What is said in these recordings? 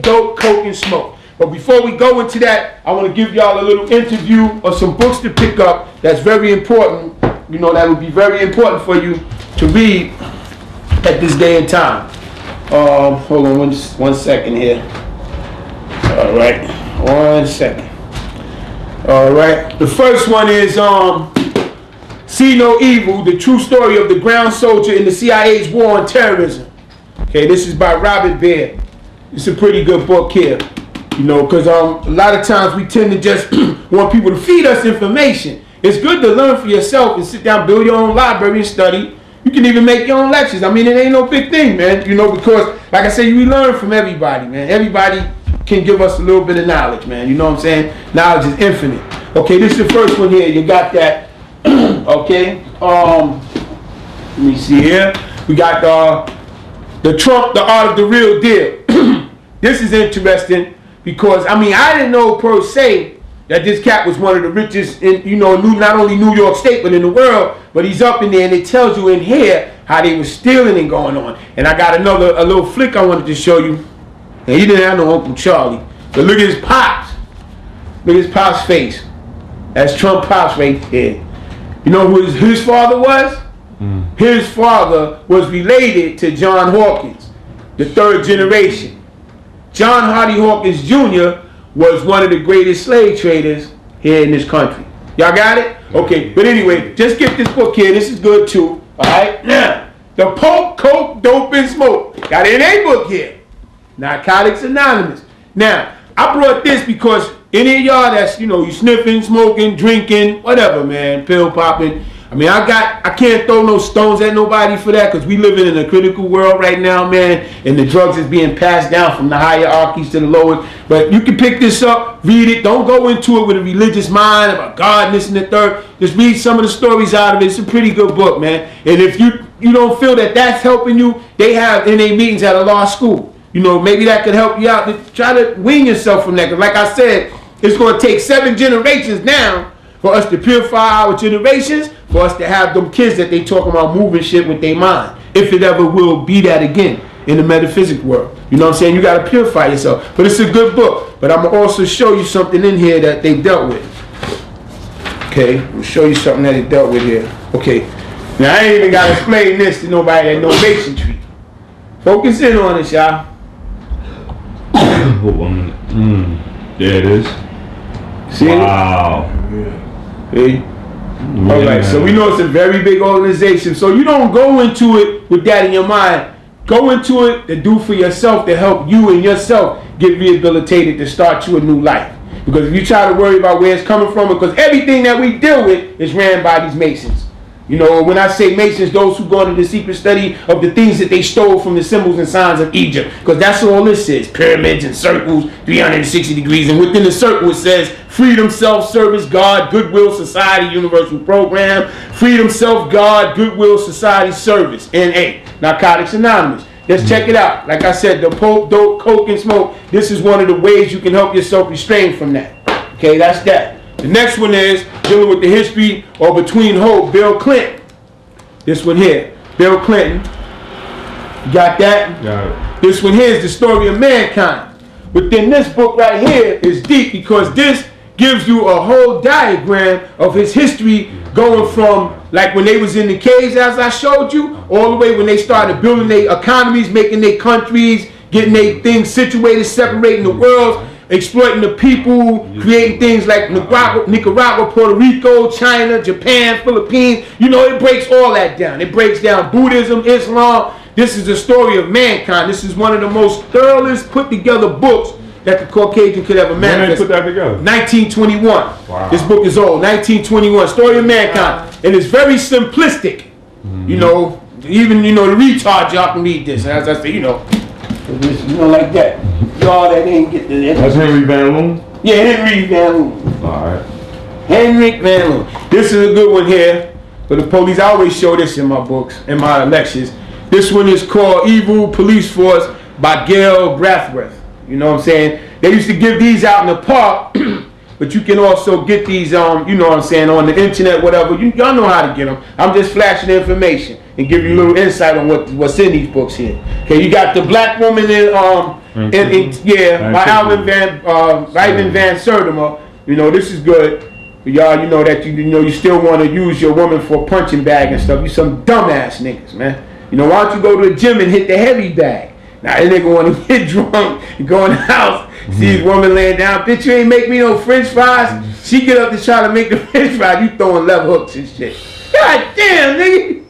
dope, coke, and smoke. But before we go into that, I want to give y'all a little interview of some books to pick up that's very important. You know, that would be very important for you to read at this day and time. Hold on one second here. All right, 1 second. All right, the first one is See No Evil, the true story of the ground soldier in the CIA's war on terrorism. Okay, this is by Robert Baird. It's a pretty good book here. You know, because a lot of times we tend to just want people to feed us information. It's good to learn for yourself and sit down, build your own library and study. You can even make your own lectures. I mean, it ain't no big thing, man. You know, because, like I said, we learn from everybody, man. Everybody can give us a little bit of knowledge, man. You know what I'm saying? Knowledge is infinite. Okay, this is the first one here. You got that. Okay. Let me see here. We got the Trump, the Art of the Real Deal. This is interesting. Because, I mean, I didn't know per se that this cat was one of the richest in, you know, not only New York State, but in the world. But he's up in there, and it tells you in here how they were stealing and going on. And I got a little flick I wanted to show you. And he didn't have no Uncle Charlie. But look at his pops. Look at his pops' face. That's Trump pops right there. You know who his father was? His father was related to John Hawkins, the third generation. John Hardy Hawkins Jr. was one of the greatest slave traders here in this country. Y'all got it? Okay, but anyway, just get this book here. This is good too. Alright? Now, the Pope, Coke, Dope, and Smoke. Got an A book here. Narcotics Anonymous. Now, I brought this because any of y'all that's, you know, you sniffing, smoking, drinking, whatever, man, pill popping. I mean, I can't throw no stones at nobody for that because we living in a critical world right now, man, and the drugs is being passed down from the hierarchies to the lower. But you can pick this up, read it. Don't go into it with a religious mind about God and this and the third. Just read some of the stories out of it. It's a pretty good book, man. And if you don't feel that that's helping you, they have NA meetings at a law school. You know, maybe that could help you out to try to wean yourself from that. Because like I said, it's going to take 7 generations now for us to purify our generations, for us to have them kids that they talk about moving shit with their mind, if it ever will be that again in the metaphysics world. You know what I'm saying? You got to purify yourself. But it's a good book. But I'm going to also show you something in here that they dealt with. Okay, I'm going to show you something that they dealt with here. Okay, now I ain't even got to explain this to nobody that knows masonry. Focus in on it, y'all. Hold on a minute. There it is. See wow. it? See? All right, so we know it's a very big organization. So you don't go into it with that in your mind. Go into it to do for yourself, to help you and yourself get rehabilitated, to start you a new life. Because if you try to worry about where it's coming from, because everything that we deal with is ran by these Masons. You know, when I say Masons, those who go into the secret study of the things that they stole from the symbols and signs of Egypt. Because that's all this is. Pyramids and circles, 360 degrees. And within the circle it says freedom, self-service, God, goodwill, society, universal program. Freedom, self, God, goodwill, society, service. NA. Narcotics Anonymous. Let's check it out. Like I said, the Pope, dope, coke, and smoke. This is one of the ways you can help yourself restrain from that. Okay, that's that. The next one is dealing with the history or between hope, Bill Clinton. This one here, Bill Clinton. You got that? Got it. This one here is the story of mankind. Within this book right here is deep because this gives you a whole diagram of his history going from like when they was in the caves, as I showed you, all the way when they started building their economies, making their countries, getting their things situated, separating the world, exploiting the people, creating things like Nicaragua, Puerto Rico, China, Japan, Philippines. You know, it breaks all that down. It breaks down Buddhism, Islam. This is the story of mankind. This is one of the most thoroughest put together books that the Caucasian could ever manifest. When did they put that together? 1921. Wow. This book is old. 1921. Story of mankind. And it's very simplistic. You know, even, you know, the retard y'all can read this. And as I say, you know like that. Y'all that ain't get the... That's Henry Van Loon? Yeah, Henry Van Loon. Alright. Henry Van Loon. This is a good one here for the police. I always show this in my books, in my lectures. This one is called Evil Police Force by Gail Brathwaite. You know what I'm saying? They used to give these out in the park, but you can also get these, you know what I'm saying, on the internet, whatever. Y'all know how to get them. I'm just flashing the information and give you a little insight on what's in these books here. Okay, you got the black woman in Yeah, by Ivan Van Sertima. You know, this is good. For y'all, you know that you still want to use your woman for a punching bag and stuff. You some dumbass niggas, man. You know, why don't you go to the gym and hit the heavy bag? Now that nigga want to get drunk and go in the house, see his woman laying down. Bitch, you ain't make me no French fries. She get up to try to make the French fries. You throwing left hooks and shit. God damn, nigga.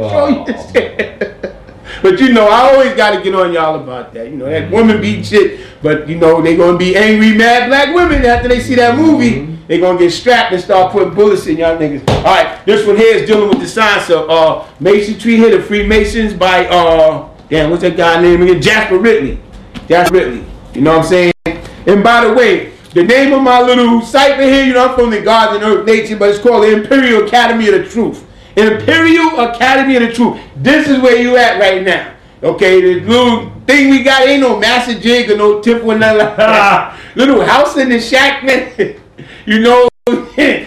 Show you this shit. But you know, I always got to get on y'all about that. You know, that woman beat shit. But you know, they going to be angry, mad black women after they see that movie. They going to get strapped and start putting bullets in y'all niggas. All right, this one here is dealing with the science of Masonry here, the Freemasons by, damn, what's that guy name again? Jasper Ridley. Jasper Ridley. You know what I'm saying? And by the way, the name of my little cipher here, you know, I'm from the Gods and Earth Nation, but it's called the Imperial Academy of the Truth. Imperial Academy of the Truth. This is where you at right now. Okay, the little thing we got ain't no master jig or no tip or nothing like that. Little house in the shack, man. You know,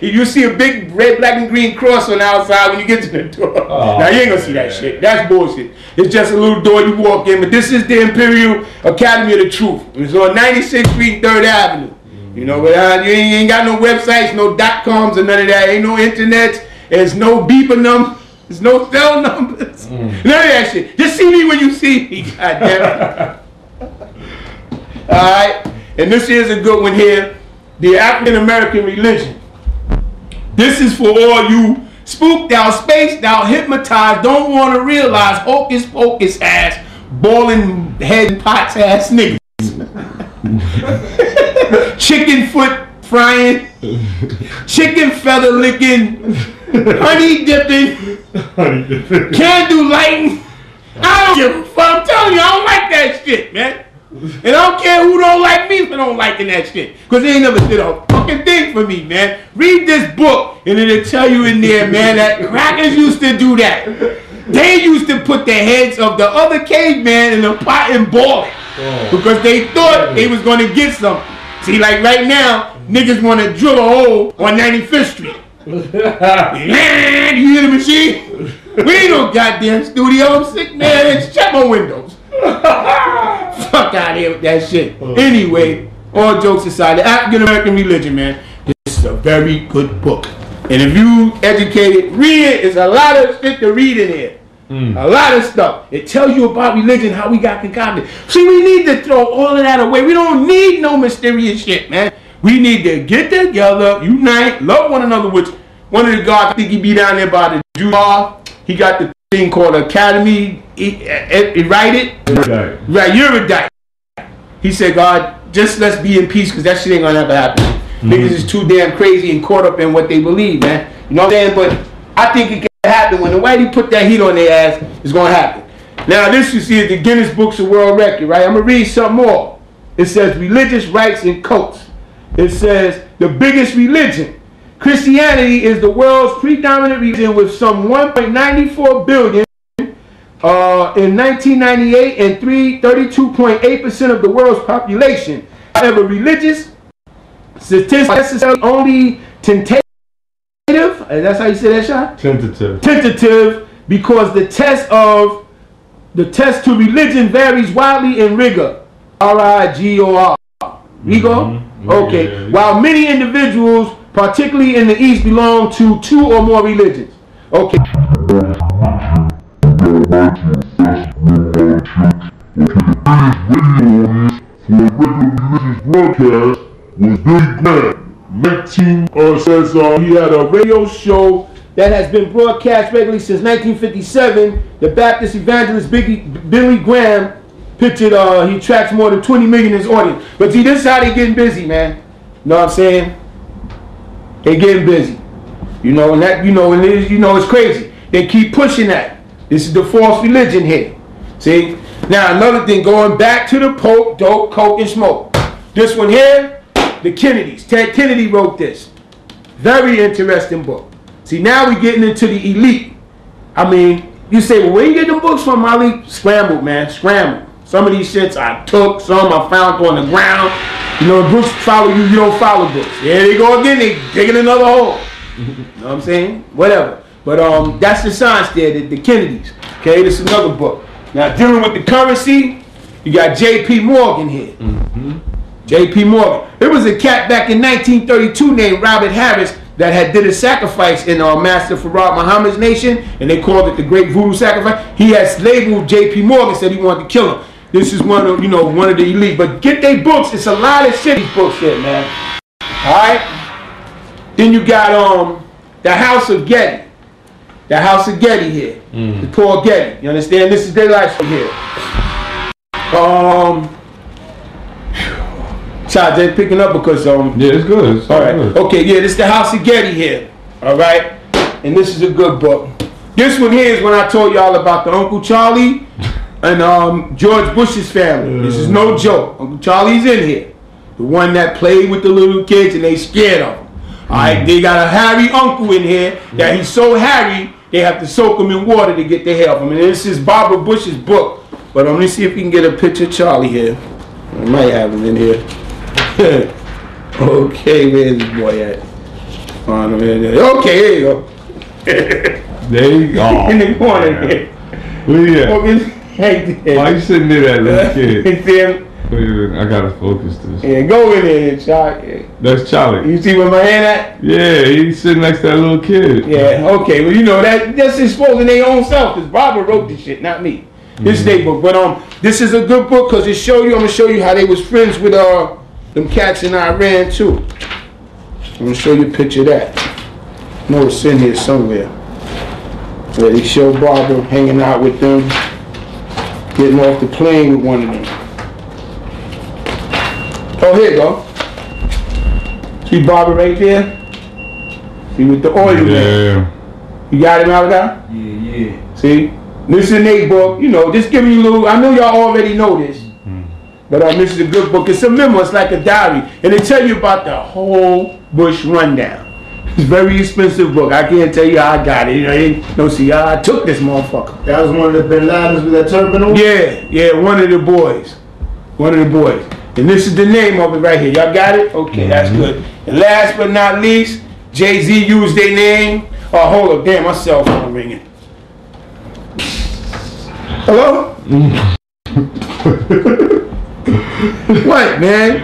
you see a big red, black, and green cross on the outside when you get to the door. Now, you ain't gonna see that shit. That's bullshit. It's just a little door you walk in. But this is the Imperial Academy of the Truth. It's on 96th Street, 3rd Avenue. You know, but you ain't got no websites, no .coms or none of that. Ain't no internet. There's no beeper numbers. There's no cell numbers. None of that shit. Just see me when you see me. God damn it. Alright. And this is a good one here. The African American religion. This is for all you spooked out, spaced out, hypnotized, don't want to realize, hocus pocus ass, boiling head pots ass niggas. Chicken foot frying, chicken feather licking, honey dipping, candle lighting. I don't give a fuck. I'm telling you, I don't like that shit, man. And I don't care who don't like me for don't liking that shit. Because they ain't never did a fucking thing for me, man. Read this book and it'll tell you in there, man, that crackers used to do that. They used to put the heads of the other caveman in a pot and boil it. Because they thought they was going to get something. See, like right now, niggas want to drill a hole on 95th Street. You hear the machine? We ain't no goddamn studio. I'm sick, man. Check my windows. Fuck out of here with that shit. Anyway, all jokes aside, the African American religion, man, this is a very good book. And if you educated, read it. There's a lot of shit to read in here. A lot of stuff. It tells you about religion, how we got concocted. See, we need to throw all of that away. We don't need no mysterious shit, man. We need to get together, unite, love one another, which one of the guys, I think he be down there by the Jew bar. He got the thing called Academy, write it? Right, Erudite. He said, God, just let's be in peace because that shit ain't gonna ever happen. Niggas is too damn crazy and caught up in what they believe, man. You know what I'm saying? But I think it can happen. When the whitey put that heat on their ass, it's gonna happen. Now this you see is the Guinness Books of World Record, right? I'm gonna read some more. It says religious rites and cults. It says the biggest religion. Christianity is the world's predominant religion with some 1.94 billion in 1998 and 32.8% of the world's population. However, religious statistics necessarily only tentative. That's how you say that, shot? Tentative. Tentative, because the test to religion varies widely in rigor. R-I-G-O-R. Rigor? Okay. Yeah. While many individuals, particularly in the East, belong to 2 or more religions. Okay. Broadcast was Billy Graham. 19 says he had a radio show that has been broadcast regularly since 1957. The Baptist evangelist Billy Graham pictured he tracks more than 20 million in his audience. But see, this is how they getting busy, man. You know what I'm saying? They getting busy. You know, and that, you know, and it is, you know, it's crazy. They keep pushing that. This is the false religion here. See? Now another thing, going back to the Pope, dope, coke, and smoke. This one here, the Kennedys. Ted Kennedy wrote this. Very interesting book. See, now we're getting into the elite. I mean, you say, well, where you get them books from, Malik? Scrambled, man, scrambled. Some of these shits I took, some I found on the ground. You know, books follow you, you don't follow books. There they go again, they digging another hole. You know what I'm saying? Whatever. But that's the science there, the Kennedys. Okay, this is another book. Now, dealing with the currency, You got J.P. Morgan here. J.P. Morgan. There was a cat back in 1932 named Robert Harris that had did a sacrifice in Master Farad Muhammad's nation, and they called it the Great Voodoo Sacrifice. He has labeled J.P. Morgan, said he wanted to kill him. This is one of, one of the elite. But get they books. It's a lot of shit these books here, man. All right. Then you got the House of Getty. The House of Getty here. The Paul Getty. You understand? This is their life here. Child, they're picking up because yeah, it's good. It's all right. Good. Okay, yeah, this is the House of Getty here. All right, and this is a good book. This one here is when I told y'all about the Uncle Charlie and George Bush's family. This is no joke. Uncle Charlie's in here, the one that played with the little kids and they scared of him. All right, they got a hairy uncle in here that he's so hairy they have to soak him in water to get the hair off him. And this is Barbara Bush's book. But let me see if we can get a picture of Charlie here. I might have him in here. Okay, where's this boy at? Okay, here you go. There you go. In the corner here. Where you at? Hey, why you sitting there, that little kid? I gotta focus this. Yeah, go in there, Charlie. That's Charlie. You see where my hand at? Yeah, he's sitting next to that little kid. Yeah, okay. Well, that's exposing their own self, because Barbara wrote this shit, not me. This is their book. But this is a good book because I'm gonna show you how they was friends with them cats in Iran too. I'm gonna show you a picture of that. No, it's in here somewhere. Where they show Barbara hanging out with them, getting off the plane with one of them. Oh, here you go. See Barbara right there? See with the oil man. You got him, Malachi? Yeah. See? This is in their book. Just giving you a little, I know y'all already know this. But this is a good book. It's a memo. It's like a diary. And they tell you about the whole Bush rundown. It's a very expensive book. I can't tell you how I got it. I took this motherfucker. That was one of the Bin Ladens with that turban on? Yeah, one of the boys. And this is the name of it right here. Y'all got it? Okay, that's good. And last but not least, Jay-Z used their name. Oh, hold up. Damn, my cell phone ringing. Hello? What, man?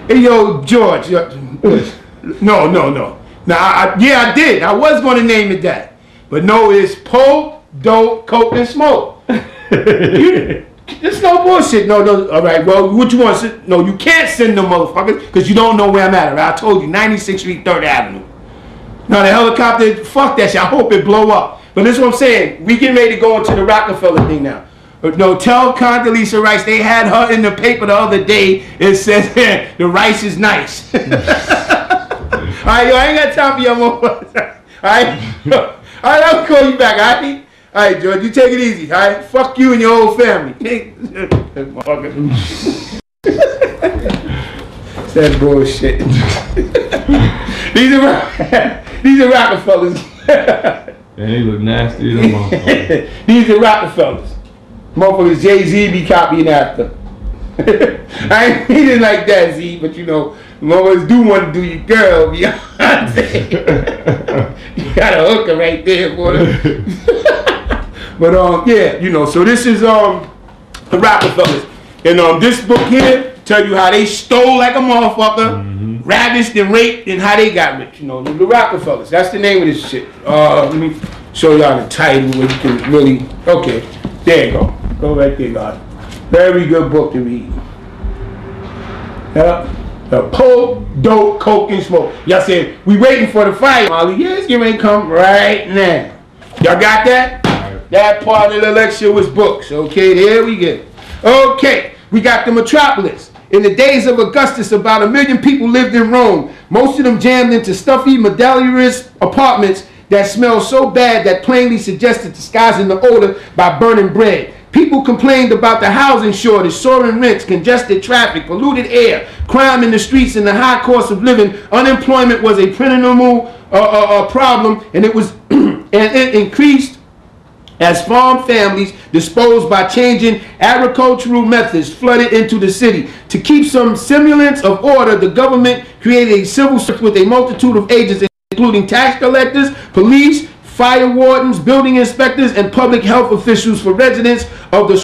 Hey, yo, George. No. Now, yeah, I did. I was going to name it that. But no, it's Pope, Dope, Coke, and Smoke. It's no bullshit. No. All right, well, what you want? No, you can't send them motherfuckers because you don't know where I'm at. Right? I told you, 96th Street, 3rd Avenue. Now, the helicopter, fuck that shit. I hope it blow up. But this is what I'm saying. We getting ready to go into the Rockefeller thing now. No, tell Condoleezza Rice they had her in the paper the other day. It says the rice is nice. All right, yo, I ain't got time for your motherfuckers. All right, I'll call you back. All right, George, you take it easy. All right, fuck you and your whole family. That bullshit. These are Rockefellers. They look nasty. These are Rockefellers. Motherfuckers Jay-Z be copying after. I ain't mean it like that, Z, but motherfuckers do want to do your girl, Beyonce. You got a hooker right there, boy. But yeah, so this is the Rockefellers. And this book here tell you how they stole like a motherfucker, ravished and raped, and how they got rich. The Rockefellers. That's the name of this shit. Let me show y'all the title where you can really. Okay, there you go. Go right there, God. Very good book to read. The Pope, Dope, Coke, and Smoke. Y'all said we waiting for the fire, Molly. Yes, you may come right now. Y'all got that? That part of the lecture was books. Okay, there we go. Okay, we got the metropolis. In the days of Augustus, about 1 million people lived in Rome. Most of them jammed into stuffy, medalliorous apartments that smelled so bad that plainly suggested disguising the odor by burning bread. People complained about the housing shortage, soaring rents, congested traffic, polluted air, crime in the streets, and the high cost of living. Unemployment was a perennial problem, and it was and it increased as farm families, disposed by changing agricultural methods, flooded into the city. To keep some semblance of order, the government created a civil service with a multitude of agents, including tax collectors, police, fire wardens, building inspectors, and public health officials for residents of the